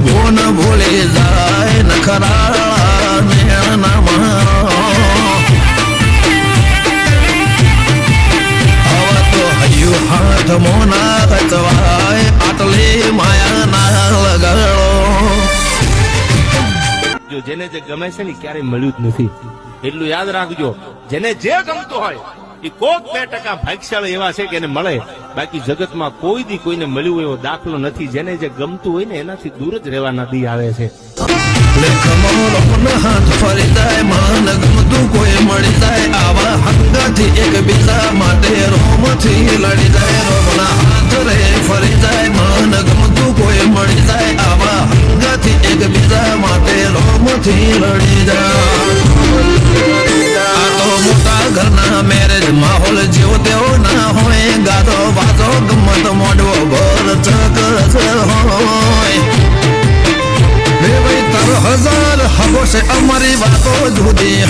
ભૂન ભૂલી જાય નખરા નેણા હવે તો હૈયું હાથ મોના રચવાય આટલી માયા ના લગાડો. જો જેને જે ગમે છે ને ક્યારેય મળ્યું જ નથી એટલું યાદ રાખજો. જેને જે ગમતું હોય એ કોક 2% ભાગ્યશાળી એવા છે કે એને મળે, બાકી જગતમાં કોઈ દી કોઈને મળ્યું એવો દાખલો નથી. જેને જે ગમતું હોય ને એનાથી દૂર જ રહેવાના દી આવે છે. હાથ ફરી જાય મન ગમતું કોઈ મળી જાય આવા હંગાથી એકબીજા માટે રોમથી લડી જાય. રોમના હાથ રે ફરી જાય મન ગમતું કોઈ મળી જાય આવા હંગાથી એકબીજા માટે રોમથી લડી જાય. આ તો મોટા ઘરના મેરેજ માહોલ જેવો તેવો ના હોય, ગાતો વાતો ગમત મોઢવો ભર ચકસ હોય. તારો હજાર હબો છે અમારી વાતો જુદી.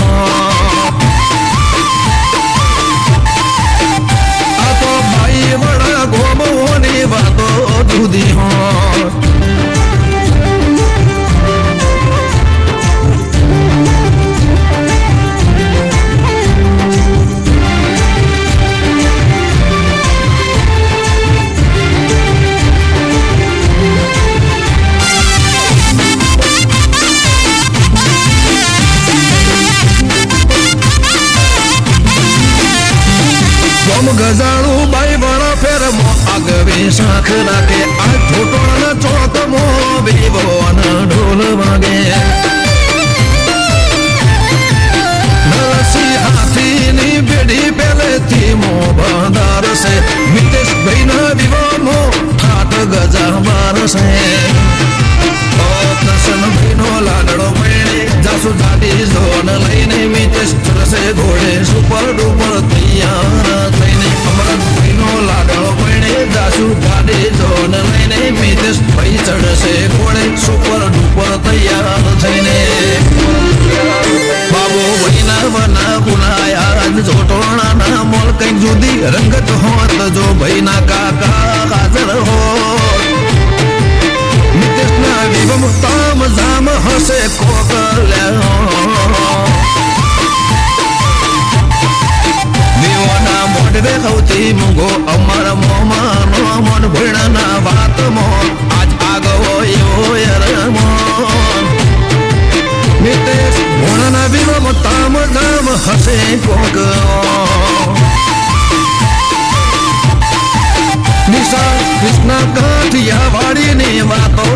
આ તો ભાઈ વડા ગોમોની વાતો જુદી. ગજાળું બાઈ વડા ફેર આગવી શાખ રાખે આ ઠોટોના ચોક મો બીબોન ઢોલ વાગે. નરસી હાથીની પેઢી પહેલેથી મો બંધાર છે. મિતેશ ભાઈના વિવાહનો ઠાઠ ગજા બાર છે. દર્શન ભાઈનો લાડડો મેળે જાસુ જાડી ઝોન લઈને મિતેશ ચડશે ઘોડે સુપર ડુપર તૈયાર થઈને. અમરતભાઈનો લાડડો મેળે જાસુ ગાડી ઝોન લઈને મિતેશ ભાઈ ચડશે ઘોડે સુપર ડુપર તૈયાર થઈને. બાબુ ભાઈના વના ગુનાયા જોટોણાના મોલ કઈક જુદી રંગત હોત જો ભાઈના કાકા હાજર હોત. મિતેશના વિવમ તામ જામ હશે વિવાના મોઢવે સૌથી મૂંગો અમારા મોમાનો મન ભણના વાતમો આજ આગવો એવો યરમોન. મિતેશ ભણના વિવમ તામ જામ હશે કોક. નિશા કૃષ્ણ કાઠિયા વાડીની વાતો